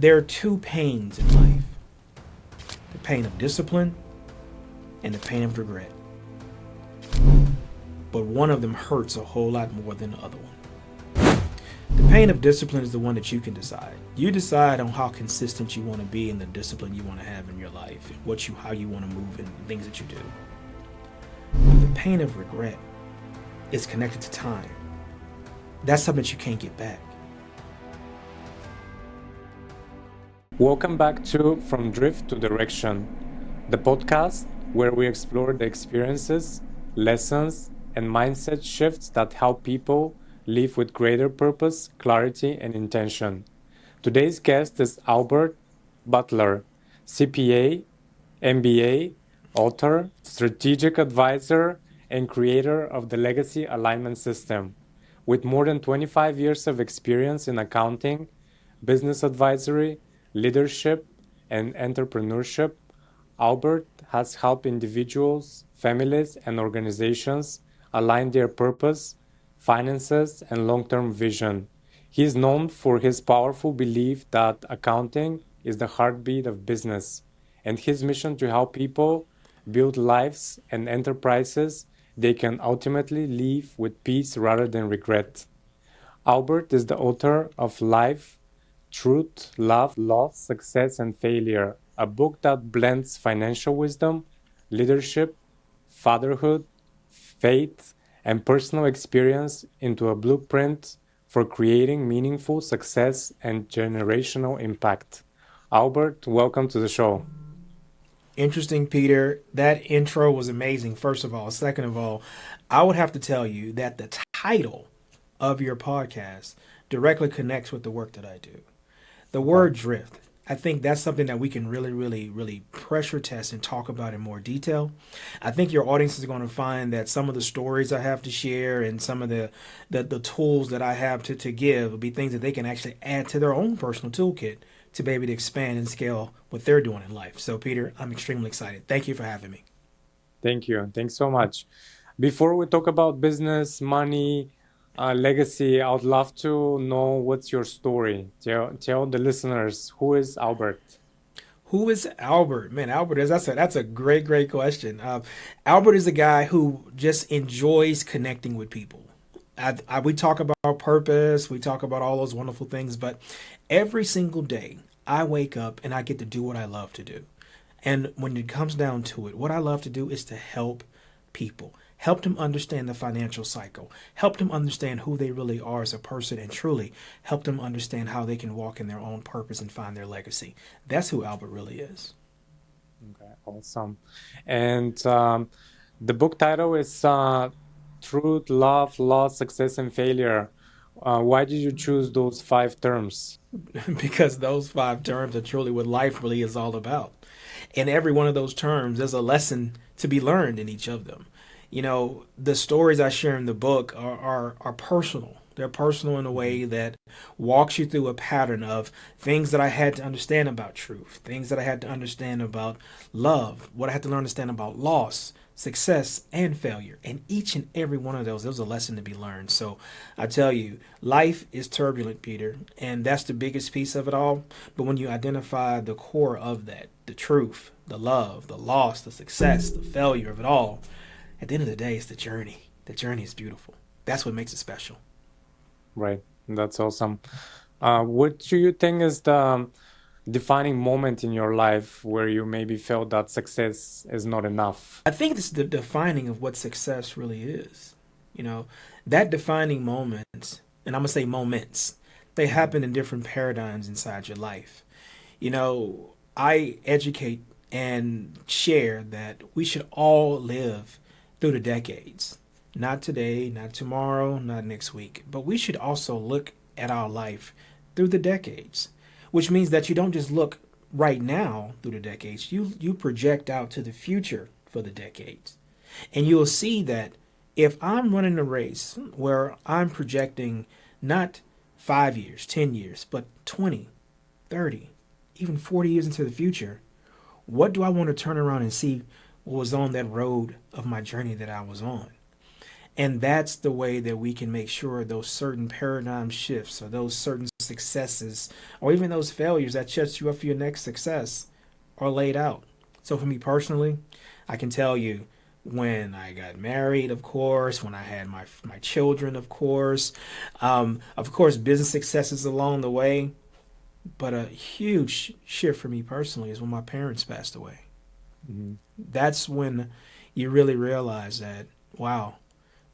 There are two pains in life: the pain of discipline and the pain of regret. But one of them hurts a whole lot more than the other one. The pain of discipline is the one that you can decide. You decide on how consistent you want to be in the discipline you want to have in your life, and how you want to move and things that you do. But the pain of regret is connected to time. That's something that you can't get back. Welcome back to From Drift to Direction, the podcast where we explore the experiences, lessons, and mindset shifts that help people live with greater purpose, clarity, and intention. Today's guest is Albert Butler, CPA, MBA, author, strategic advisor, and creator of the Legacy Alignment System. With more than 25 years of experience in accounting, business advisory, leadership, and entrepreneurship, Albert has helped individuals, families, and organizations align their purpose, finances, and long-term vision. He is known for his powerful belief that accounting is the heartbeat of business, and his mission to help people build lives and enterprises they can ultimately live with peace rather than regret. Albert is the author of Life, Truth, Love, Loss, Success, and Failure, a book that blends financial wisdom, leadership, fatherhood, faith, and personal experience into a blueprint for creating meaningful success and generational impact. Albert, welcome to the show. Interesting, Peter. That intro was amazing, first of all. Second of all, I would have to tell you that the title of your podcast directly connects with the work that I do. The word drift, I think that's something that we can really pressure test and talk about in more detail. I think your audience is going to find that some of the stories I have to share and some of the tools that I have to give will be things that they can actually add to their own personal toolkit to be able to expand and scale what they're doing in life. So, Peter, I'm extremely excited. Thank you for having me. Thank you. Thanks so much. Before we talk about business, money, legacy, I would love to know what's your story. Tell the listeners, who is Albert? Who is Albert? Man, Albert is that's a great question. Albert is a guy who just enjoys connecting with people. We talk about purpose, we talk about all those wonderful things, but every single day I wake up and I get to do what I love to do. And when it comes down to it, what I love to do is to help people, help them understand the financial cycle, help them understand who they really are as a person, and truly help them understand how they can walk in their own purpose and find their legacy. That's who Albert really is. Okay, awesome. And the book title is Truth, Love, Loss, Success, and Failure. Why did you choose those five terms? Because those five terms are truly what life really is all about. In every one of those terms, there's a lesson to be learned in each of them. You know, the stories I share in the book are personal. They're personal in a way that walks you through a pattern of things that I had to understand about truth, things that I had to understand about love, what I had to learn to understand about loss, success, and failure. And each and every one of those, there was a lesson to be learned. So I tell you, life is turbulent, Peter, and that's the biggest piece of it all. But when you identify the core of that, the truth, the love, the loss, the success, the failure of it all, at the end of the day, it's the journey. The journey is beautiful. That's what makes it special. Right, that's awesome. What do you think is the defining moment in your life where you maybe felt that success is not enough? I think it's the defining of what success really is. You know, that defining moment, and I'm going to say moments, they happen in different paradigms inside your life. You know, I educate and share that we should all live through the decades. Not today, not tomorrow, not next week. But we should also look at our life through the decades, which means that you don't just look right now through the decades. You project out to the future for the decades. And you'll see that if I'm running a race where I'm projecting not 5 years, 10 years, but 20, 30, even 40 years into the future, what do I want to turn around and see what was on that road of my journey that I was on? And that's the way that we can make sure those certain paradigm shifts or those certain successes or even those failures that sets you up for your next success are laid out. So for me personally, I can tell you when I got married, of course, when I had my children, of course, business successes along the way. But a huge shift for me personally is when my parents passed away. Hmm. That's when you really realize that, wow,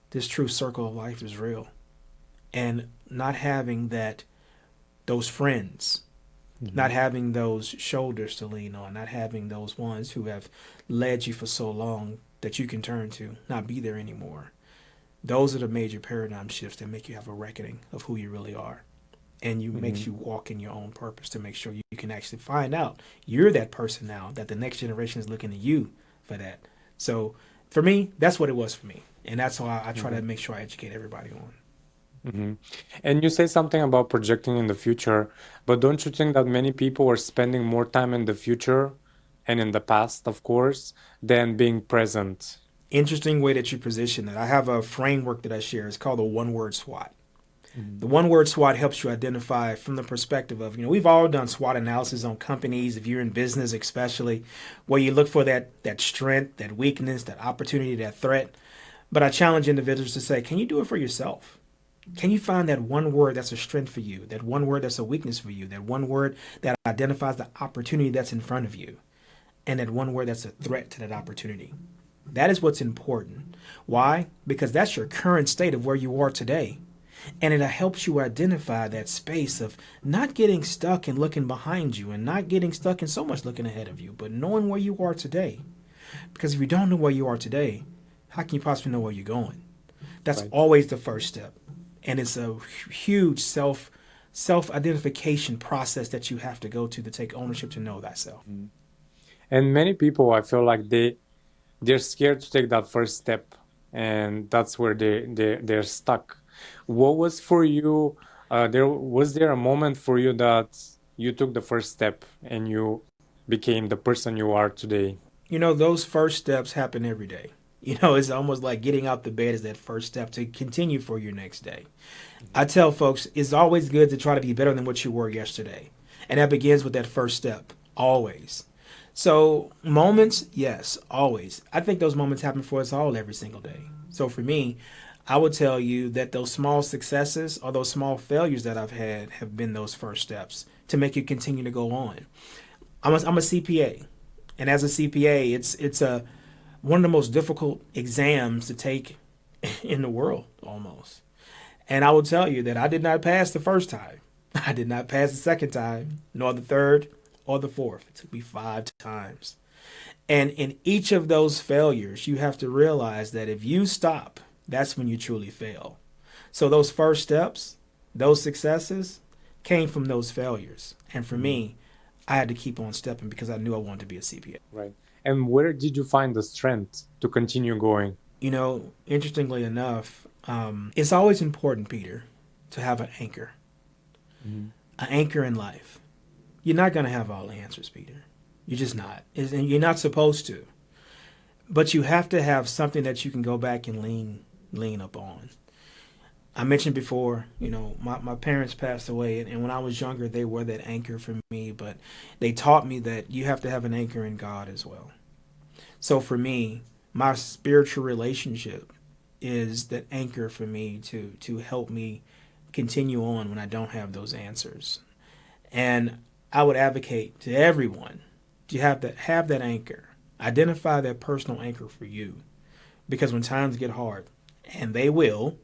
this true circle of life is real. And not having those friends, not Hmm. having those shoulders to lean on, not having those ones who have led you for so long that you can turn to, not be there anymore. Those are the major paradigm shifts that make you have a reckoning of who you really are. And you makes Hmm. you walk in your own purpose to make sure you can actually find out you're that person now, that the next generation is looking to you for that. So for me, that's what it was for me. And that's why I try to Hmm. make sure I educate everybody on. Hmm. And you say something about projecting in the future, but don't you think that many people are spending more time in the future and in the past, of course, than being present? Interesting way that you position it. I have a framework that I share. It's called the one word SWOT. Hmm. The one word SWOT helps you identify from the perspective of, we've all done SWOT analysis on companies, if you're in business especially, where you look for that strength, that weakness, that opportunity, that threat. But I challenge individuals to say, can you do it for yourself? Can you find that one word that's a strength for you, that one word that's a weakness for you, that one word that identifies the opportunity that's in front of you, and that one word that's a threat to that opportunity? That is what's important. Why? Because that's your current state of where you are today. And it helps you identify that space of not getting stuck and looking behind you and not getting stuck in so much looking ahead of you, but knowing where you are today. Because if you don't know where you are today, how can you possibly know where you're going? That's Right. always the first step. And it's a huge self identification process that you have to go to take ownership to know thyself. Mm. And many people, I feel like they're scared to take that first step, and that's where they're stuck. What was for you? There a moment for you that you took the first step and you became the person you are today? Those first steps happen every day. It's almost like getting out the bed is that first step to continue for your next day. I tell folks it's always good to try to be better than what you were yesterday. And that begins with that first step, always. So, moments, yes, always. I think those moments happen for us all every single day. So, for me, I would tell you that those small successes or those small failures that I've had have been those first steps to make you continue to go on. I'm a CPA, and as a CPA, it's a one of the most difficult exams to take in the world, almost. And I will tell you that I did not pass the first time. I did not pass the second time, nor the third or the fourth. It took me 5 times. And in each of those failures, you have to realize that if you stop, that's when you truly fail. So those first steps, those successes came from those failures. And for Mhm. me, I had to keep on stepping because I knew I wanted to be a CPA. Right. And where did you find the strength to continue going? Interestingly enough, it's always important, Peter, to have Mhm. an anchor in life. You're not going to have all the answers, Peter. You're just not. And you're not supposed to. But you have to have something that you can go back and lean up on. I mentioned before, my parents passed away, and when I was younger, they were that anchor for me, but they taught me that you have to have an anchor in God as well. So for me, my spiritual relationship is that anchor for me to help me continue on when I don't have those answers. And I would advocate to everyone to have that anchor. Identify that personal anchor for you. Because when times get hard, and they will,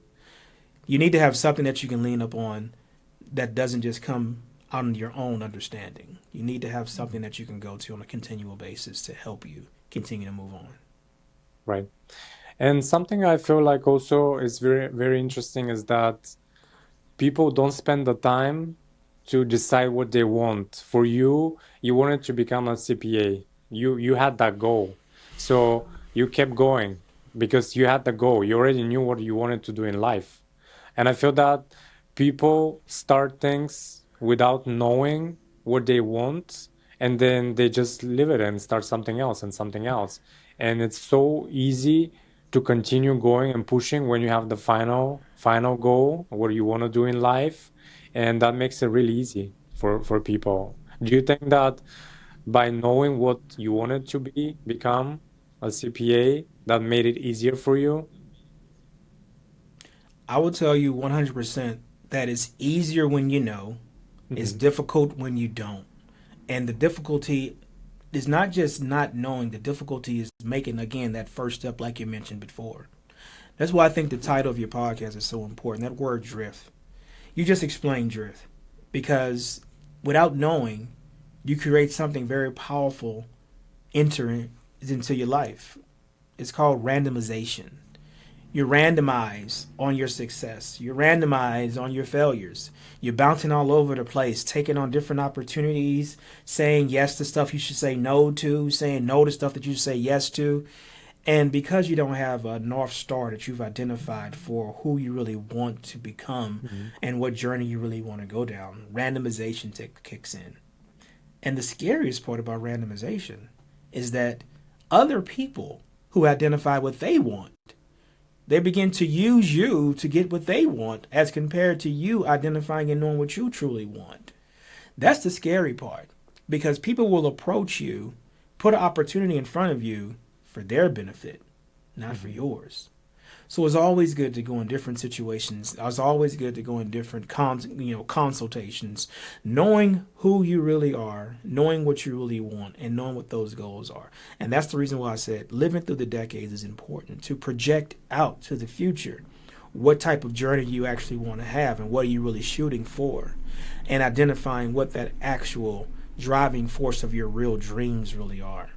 you need to have something that you can lean up on that doesn't just come on your own understanding. You need to have something that you can go to on a continual basis to help you continue to move on. Right. And something I feel like also is very, very interesting is that people don't spend the time to decide what they want. For you, you wanted to become a CPA. You had that goal. So you kept going because you had the goal. You already knew what you wanted to do in life. And I feel that people start things without knowing what they want, and then they just leave it and start something else and something else. And it's so easy to continue going and pushing when you have the final goal, what you want to do in life, and that makes it really easy for people. Do you think that by knowing what you wanted to become a CPA, that made it easier for you? I will tell you 100% that it's easier when you know, it's Hmm. difficult when you don't. And the difficulty is not just not knowing, the difficulty is making, again, that first step, like you mentioned before. That's why I think the title of your podcast is so important. That word drift. You just explained drift. Because without knowing, you create something very powerful entering into your life. It's called randomization. You randomize on your success. You randomize on your failures. You're bouncing all over the place, taking on different opportunities, saying yes to stuff you should say no to, saying no to stuff that you should say yes to. And because you don't have a North Star that you've identified for who you really want to become Hmm. and what journey you really want to go down, randomization kicks in. And the scariest part about randomization is that other people who identify what they want, they begin to use you to get what they want as compared to you identifying and knowing what you truly want. That's the scary part because people will approach you, put an opportunity in front of you for their benefit, not for Hmm. yours. So it's always good to go in different situations. It's always good to go in different consultations, knowing who you really are, knowing what you really want, and knowing what those goals are. And that's the reason why I said living through the decades is important to project out to the future what type of journey you actually want to have and what are you really shooting for, and identifying what that actual driving force of your real dreams really are.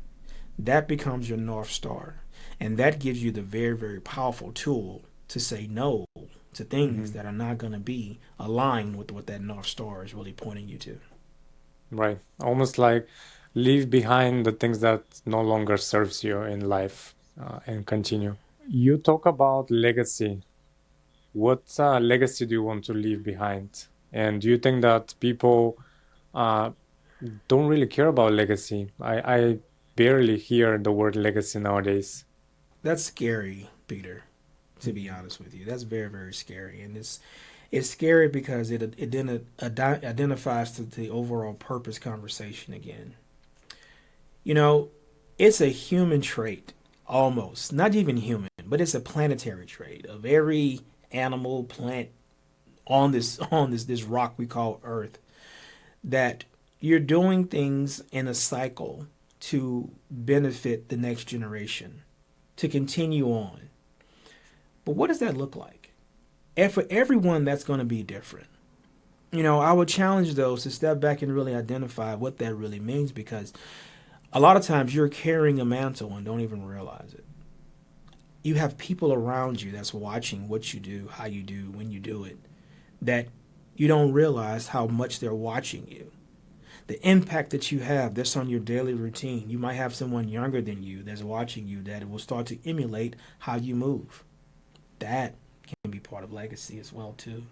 That becomes your North Star. And that gives you the very, very powerful tool to say no to things Hmm. that are not going to be aligned with what that North Star is really pointing you to. Right. Almost like leave behind the things that no longer serves you in life, and continue. You talk about legacy. What legacy do you want to leave behind? And do you think that people uh, don't really care about legacy? I barely hear the word legacy nowadays. That's scary, Peter, to be Mhm. honest with you. That's very, very scary. And it's scary because it then identifies to the overall purpose conversation again. You know, it's a human trait, almost. Not even human, but it's a planetary trait of every animal, plant on this rock we call Earth that you're doing things in a cycle to benefit the next generation, to continue on. But what does that look like? And for everyone, that's going to be different. I would challenge those to step back and really identify what that really means because a lot of times you're carrying a mantle and don't even realize it. You have people around you that's watching what you do, how you do, when you do it, that you don't realize how much they're watching you. The impact that you have that's on your daily routine. You might have someone younger than you that's watching you that will start to emulate how you move. That can be part of legacy as well too.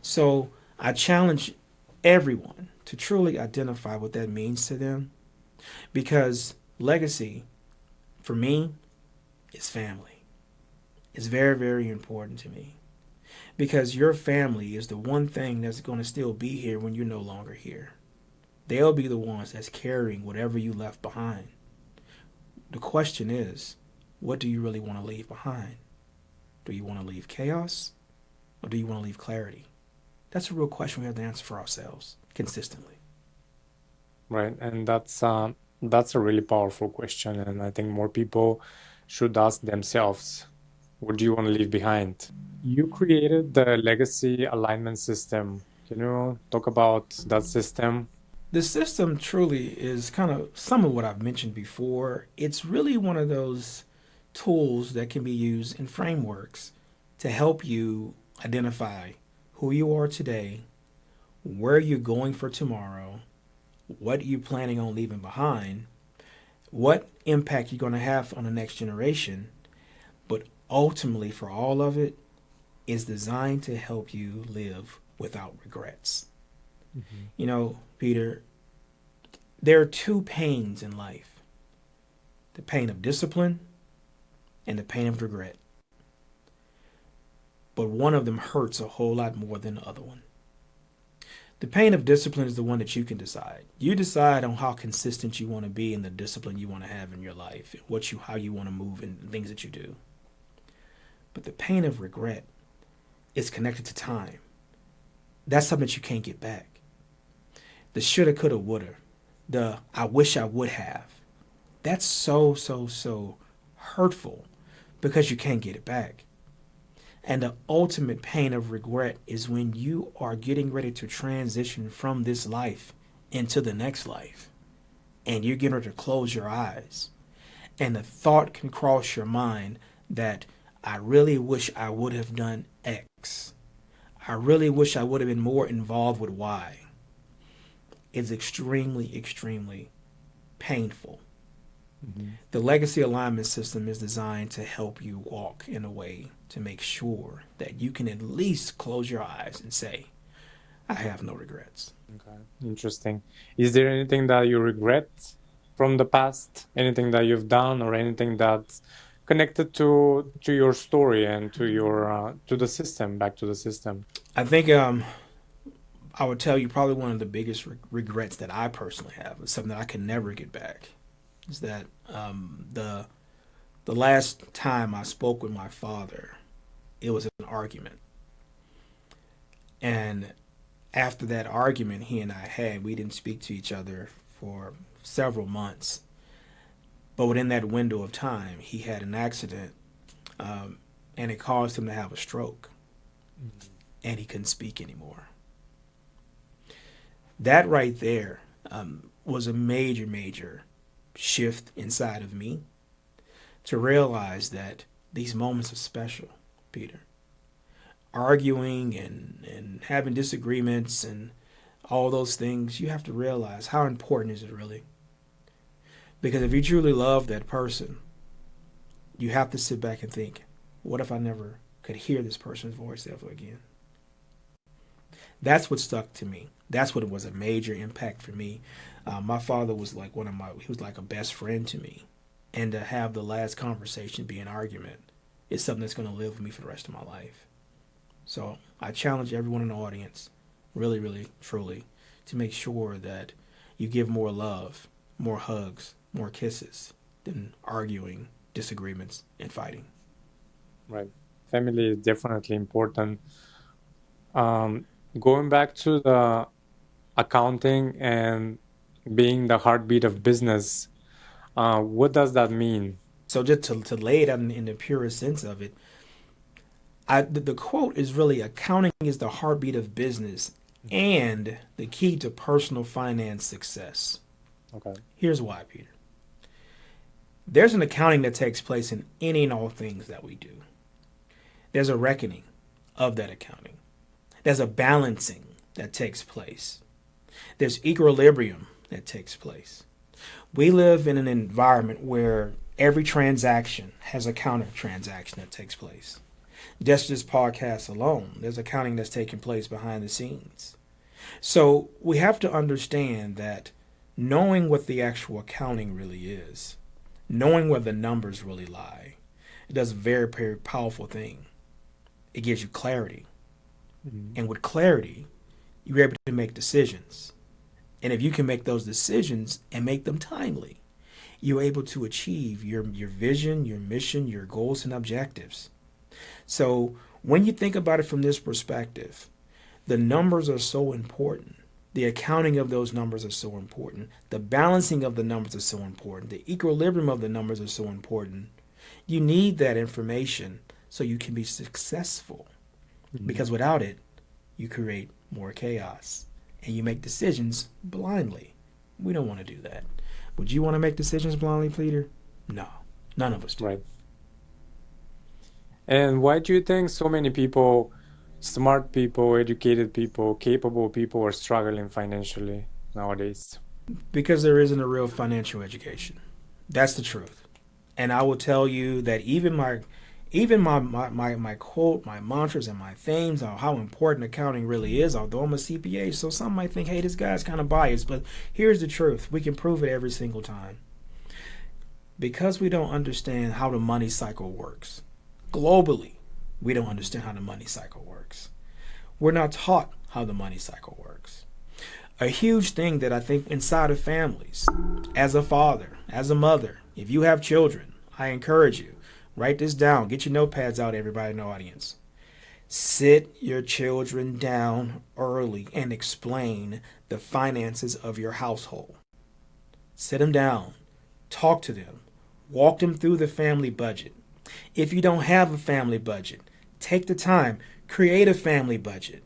So I challenge everyone to truly identify what that means to them because legacy for me is family. It's very, very important to me because your family is the one thing that's going to still be here when you're no longer here. They'll be the ones that's carrying whatever you left behind. The question is, what do you really want to leave behind? Do you want to leave chaos or do you want to leave clarity? That's a real question we have to answer for ourselves consistently. Right. And that's a really powerful question, and I think more people should ask themselves, what do you want to leave behind? You created the legacy alignment system. Can you talk about that system? The system truly is kind of some of what I've mentioned before. It's really one of those tools that can be used in frameworks to help you identify who you are today, where you're going for tomorrow, what you're planning on leaving behind, what impact you're going to have on the next generation, but ultimately, for all of it, is designed to help you live without regrets. Mhm. Peter, there are two pains in life: the pain of discipline and the pain of regret. But one of them hurts a whole lot more than the other one. The pain of discipline is the one that you can decide. You decide on how consistent you want to be in the discipline you want to have in your life, how you want to move in things that you do. But the pain of regret is connected to time. That's something that you can't get back. The shoulda, coulda, woulda, the I wish I would have. That's so hurtful because you can't get it back. And the ultimate pain of regret is when you are getting ready to transition from this life into the next life. And you're getting ready to close your eyes. And the thought can cross your mind that I really wish I would have done X. I really wish I would have been more involved with Y. It's extremely painful. Mm-hmm. The legacy alignment system is designed to help you walk in a way to make sure that you can at least close your eyes and say, I have no regrets. Okay, interesting. Is there anything that you regret from the past? Anything that you've done or anything that's connected to your story and to your to the system, back to the system? I think I would tell you probably one of the biggest regrets that I personally have is something that I can never get back. Is that the last time I spoke with my father, it was an argument. And after that argument he and I had, we didn't speak to each other for several months. But within that window of time, he had an accident, and it caused him to have a stroke. Mm-hmm. And he couldn't speak anymore. That right there was a major shift inside of me to realize that these moments are special, Peter. Arguing and having disagreements and all those things, you have to realize how important is it really? Because if you truly love that person, you have to sit back and think, what if I never could hear this person's voice ever again? That's what stuck to me. That's what was a major impact for me. My father was like he was like a best friend to me. And to have the last conversation be an argument is something that's going to live with me for the rest of my life. So I challenge everyone in the audience, really, truly, to make sure that you give more love, more hugs, more kisses than arguing, disagreements, and fighting. Right. Family is definitely important. Going back to the accounting and being the heartbeat of business, what does that mean? So just to lay it out in the purest sense of it, the quote is really accounting is the heartbeat of business and the key to personal finance success. Okay. Here's why, Peter. There's an accounting that takes place in any and all things that we do. There's a reckoning of that accounting. There's a balancing that takes place. There's equilibrium that takes place. We live in an environment where every transaction has a counter transaction that takes place. Just this podcast alone, there's accounting that's taking place behind the scenes. So we have to understand that knowing what the actual accounting really is, knowing where the numbers really lie, it does a very, very powerful thing. It gives you clarity. Mm-hmm. And with clarity, you're able to make decisions. And if you can make those decisions and make them timely, you're able to achieve your vision, your mission, your goals and objectives. So when you think about it from this perspective, the numbers are so important. The accounting of those numbers are so important. The balancing of the numbers is so important. The equilibrium of the numbers are so important. You need that information so you can be successful. Mm-hmm. Because without it, you create more chaos and you make decisions blindly. We don't want to do that. Would you want to make decisions blindly, Peter? No, none of us do. Right. And why do you think so many people, smart people, educated people, capable people are struggling financially nowadays? Because there isn't a real financial education. That's the truth. And I will tell you that even my quote, my mantras and my themes on how important accounting really is, although I'm a CPA, so some might think, hey, this guy's kind of biased, but here's the truth. We can prove it every single time. Because we don't understand how the money cycle works. Globally, we don't understand how the money cycle works. We're not taught how the money cycle works. A huge thing that I think inside of families, as a father, as a mother, if you have children, I encourage you, write this down. Get your notepads out, everybody in the audience. Sit your children down early and explain the finances of your household. Sit them down, talk to them, walk them through the family budget. If you don't have a family budget, take the time, create a family budget.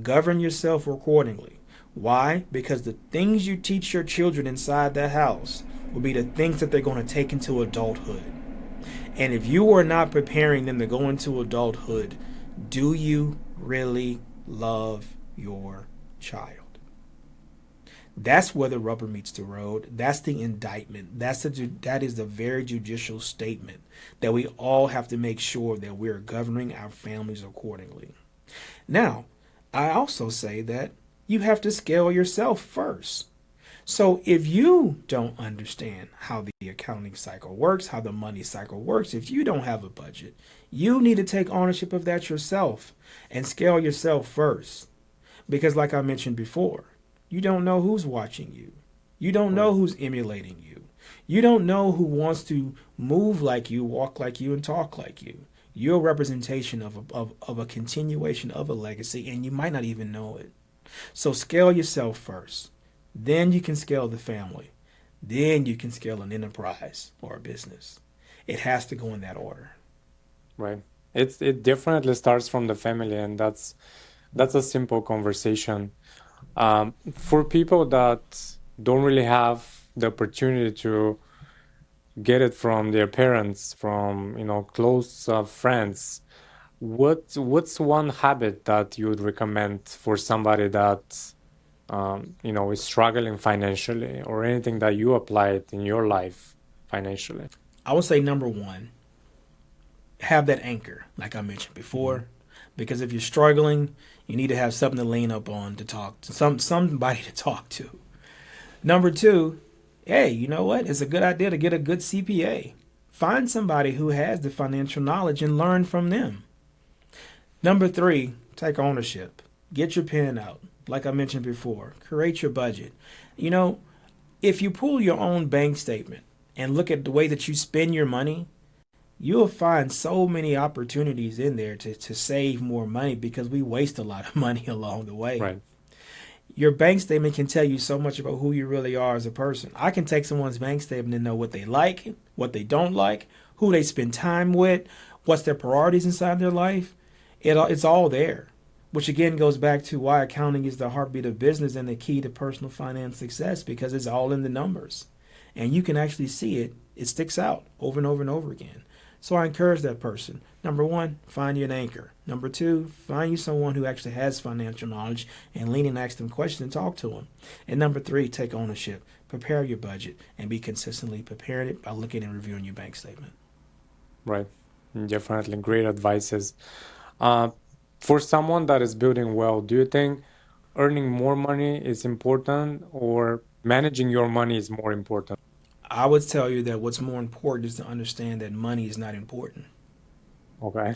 Govern yourself accordingly. Why? Because the things you teach your children inside that house will be the things that they're going to take into adulthood. And if you are not preparing them to go into adulthood, do you really love your child? That's where the rubber meets the road. That's the indictment. That is the very judicial statement that we all have to make sure that we're governing our families accordingly. Now, I also say that you have to scale yourself first. So if you don't understand how the accounting cycle works, how the money cycle works, if you don't have a budget, you need to take ownership of that yourself and scale yourself first. Because like I mentioned before, you don't know who's watching you. You don't know who's emulating you. You don't know who wants to move like you, walk like you, and talk like you. You're a representation of a continuation of a legacy, and you might not even know it. So scale yourself first. Then you can scale the family. Then you can scale an enterprise or a business. It has to go in that order. Right. It definitely starts from the family, and that's a simple conversation. For people that don't really have the opportunity to get it from their parents, from close friends, what's one habit that you would recommend for somebody that is struggling financially, or anything that you applied in your life financially? I would say number one, have that anchor, like I mentioned before. Because if you're struggling, you need to have something to lean up on, to talk to, somebody to talk to. Number two, hey, you know what? It's a good idea to get a good CPA. Find somebody who has the financial knowledge and learn from them. Number three, take ownership. Get your pen out. Like I mentioned before, create your budget. If you pull your own bank statement and look at the way that you spend your money, you'll find so many opportunities in there to save more money, because we waste a lot of money along the way. Right. Your bank statement can tell you so much about who you really are as a person. I can take someone's bank statement and know what they like, what they don't like, who they spend time with, what's their priorities inside their life. It's all there, which again goes back to why accounting is the heartbeat of business and the key to personal finance success, because it's all in the numbers. And you can actually see it. It sticks out over and over and over again. So I encourage that person. Number one, find you an anchor. Number two, find you someone who actually has financial knowledge and lean and ask them questions and talk to them. And number three, take ownership. Prepare your budget and be consistently preparing it by looking and reviewing your bank statement. Right. Definitely great advices. For someone that is building wealth, do you think earning more money is important, or managing your money is more important? I would tell you that what's more important is to understand that money is not important. Okay.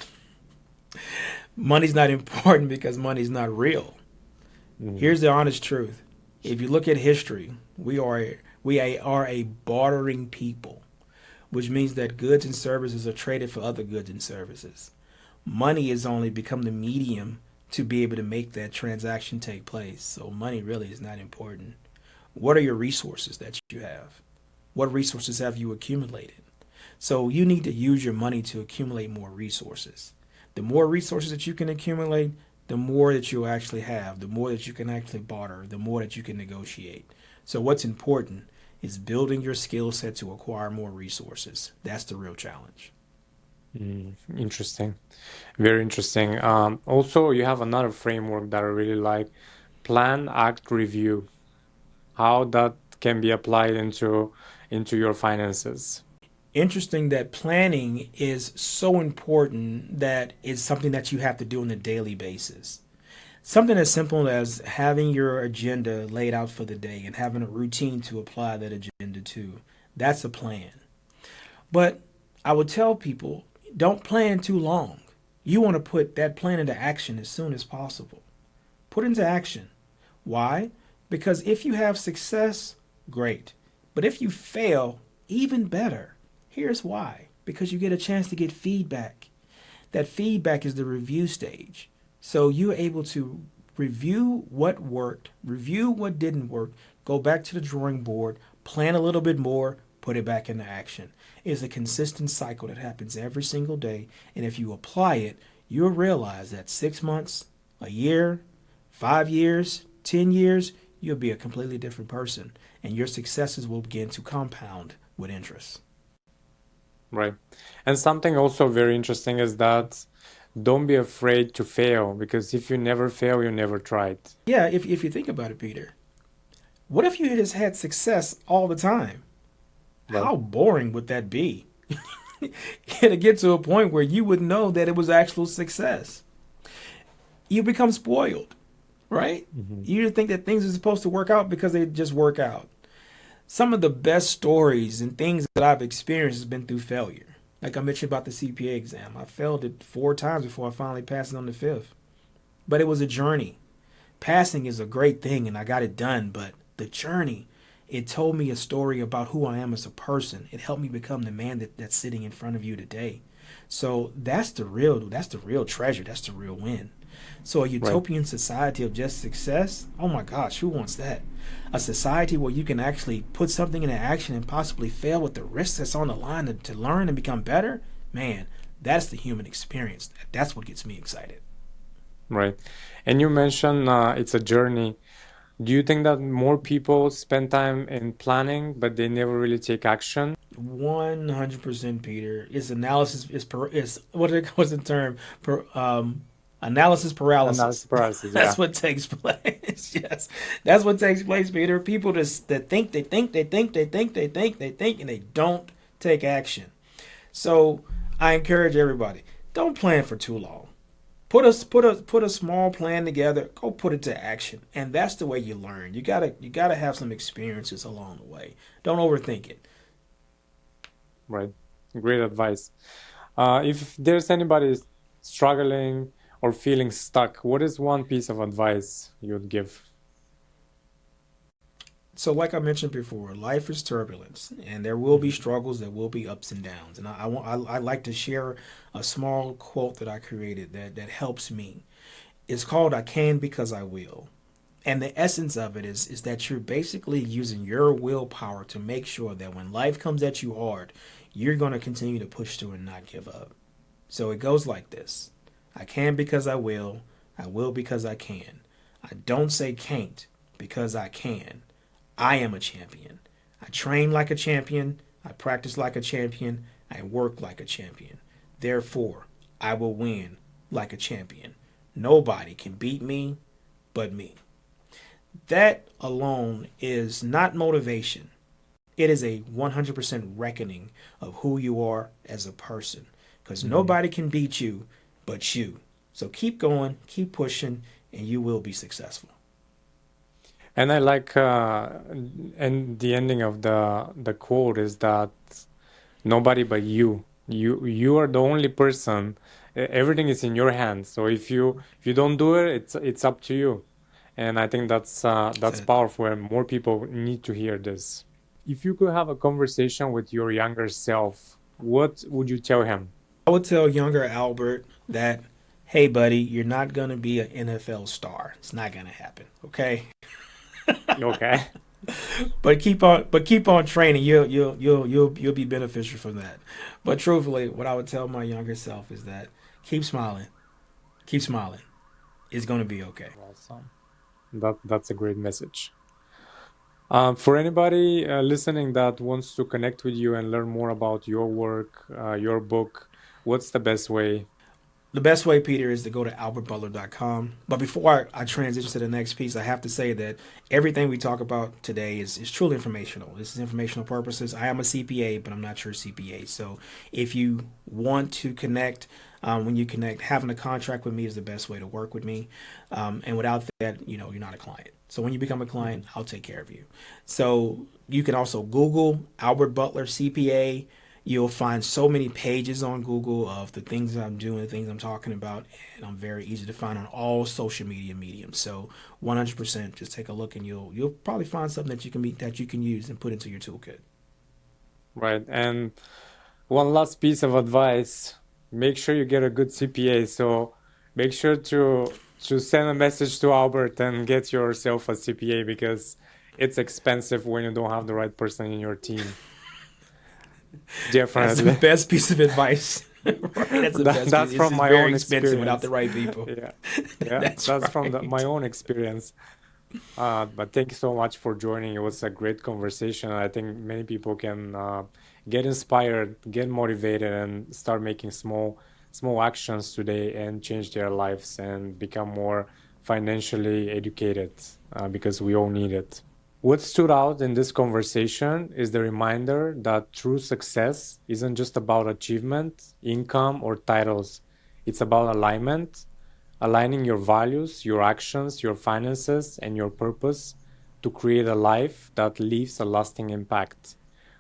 Money's not important because money's not real. Mhm. Here's the honest truth. If you look at history, we are a bartering people, which means that goods and services are traded for other goods and services. Money has only become the medium to be able to make that transaction take place. So money really is not important. What are your resources that you have? What resources have you accumulated? So you need to use your money to accumulate more resources. The more resources that you can accumulate, the more that you'll actually have, the more that you can actually barter, the more that you can negotiate. So what's important is building your skill set to acquire more resources. That's the real challenge. Interesting. Very interesting. Also, you have another framework that I really like: plan, act, review. How that can be applied into your finances. Interesting that planning is so important that it's something that you have to do on a daily basis. Something as simple as having your agenda laid out for the day and having a routine to apply that agenda to. That's a plan. But I would tell people, don't plan too long. You want to put that plan into action as soon as possible. Put into action. Why? Because if you have success, great. But if you fail, even better. Here's why. Because you get a chance to get feedback. That feedback is the review stage. So you're able to review what worked, review what didn't work, go back to the drawing board, plan a little bit more, put it back into action. It's a consistent cycle that happens every single day. And if you apply it, you'll realize that 6 months, a year, 5 years, 10 years, you'll be a completely different person. And your successes will begin to compound with interest. Right. And something also very interesting is that don't be afraid to fail, because if you never fail, you never tried. Yeah, if you think about it, Peter, what if you just had success all the time? Right. How boring would that be? It'd get to a point where you would know that it was actual success. You become spoiled, right? Hmm. You think that things are supposed to work out because they just work out. Some of the best stories and things that I've experienced has been through failure. Like I mentioned about the CPA exam, I failed it 4 times before I finally passed it on the fifth. But it was a journey. Passing is a great thing and I got it done, but the journey, it told me a story about who I am as a person. It helped me become the man that's sitting in front of you today. So that's the real treasure. That's the real win. So a Right. utopian society of just success, oh my gosh, who wants that? A society where you can actually put something into action and possibly fail with the risk that's on the line to learn and become better, man, that's the human experience. That's what gets me excited. Right. And you mentioned it's a journey. Do you think that more people spend time in planning, but they never really take action? 100%, Peter. It's analysis. It's what's the term? Analysis Analysis paralysis. paralysis, That's yeah. what takes place. Yes, that's what takes place, Peter. People just that think, they think, they think, they think, they think, they think, and they don't take action. So I encourage everybody: don't plan for too long. Put a small plan together. Go put it to action, and that's the way you learn. You gotta have some experiences along the way. Don't overthink it. Right. Great advice. If there's anybody struggling or feeling stuck, what is one piece of advice you would give? So, like I mentioned before, life is turbulence, and there will be struggles, there will be ups and downs. And I like to share a small quote that I created that helps me. It's called "I Can Because I Will." And the essence of it is that you're basically using your willpower to make sure that when life comes at you hard, you're going to continue to push through and not give up. So it goes like this: I can because I will because I can. I don't say can't because I can. I am a champion. I train like a champion. I practice like a champion. I work like a champion. Therefore, I will win like a champion. Nobody can beat me but me. That alone is not motivation. It is a 100% reckoning of who you are as a person. Because Mhm. nobody can beat you but you. So keep going, keep pushing, and you will be successful. And I like, and the ending of the quote is that nobody but you. You are the only person. Everything is in your hands. So if you don't do it, it's up to you. And I think That's that's it. powerful, and more people need to hear this. If you could have a conversation with your younger self, what would you tell him? I would tell younger Albert that, hey, buddy, you're not going to be an NFL star. It's not going to happen. Okay. Okay. But keep on training. You'll be beneficial from that. But truthfully, what I would tell my younger self is that keep smiling. Keep smiling. It's going to be okay. Awesome. That's a great message. For anybody listening that wants to connect with you and learn more about your work, your book, what's the best way? The best way, Peter, is to go to albertbutler.com. But before I transition to the next piece, I have to say that everything we talk about today is truly informational. This is informational purposes. I am a CPA, but I'm not your CPA. So if you want to connect, when you connect, having a contract with me is the best way to work with me. And without that, you're not a client. So when you become a Mhm. client, I'll take care of you. So you can also Google Albert Butler CPA. You'll find so many pages on Google of the things that I'm doing, the things I'm talking about, and I'm very easy to find on all social media mediums. So 100%, just take a look, and you'll probably find something that you can use and put into your toolkit. Right. And one last piece of advice, make sure you get a good CPA. So make sure to send a message to Albert and get yourself a CPA because it's expensive when you don't have the right person in your team. That's the Definitely. best piece of advice. Right? That's the best piece. That's It's from just my very own expensive without the experience. right people. Yeah. Yeah, That's that's from my right. own experience. But thank you so much for joining. It was a great conversation. I think many people can get inspired, get motivated, and start making small actions today and change their lives and become more financially educated because we all need it. What stood out in this conversation is the reminder that true success isn't just about achievement, income, or titles. It's about alignment, aligning your values, your actions, your finances, and your purpose to create a life that leaves a lasting impact.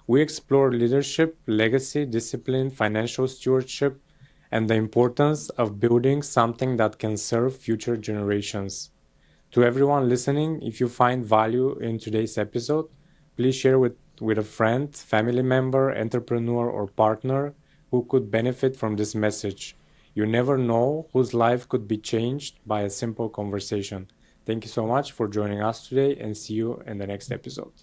We explore leadership, legacy, discipline, financial stewardship, and the importance of building something that can serve future generations. To everyone listening, if you find value in today's episode, please share with a friend, family member, entrepreneur, or partner who could benefit from this message. You never know whose life could be changed by a simple conversation. Thank you so much for joining us today and see you in the next episode.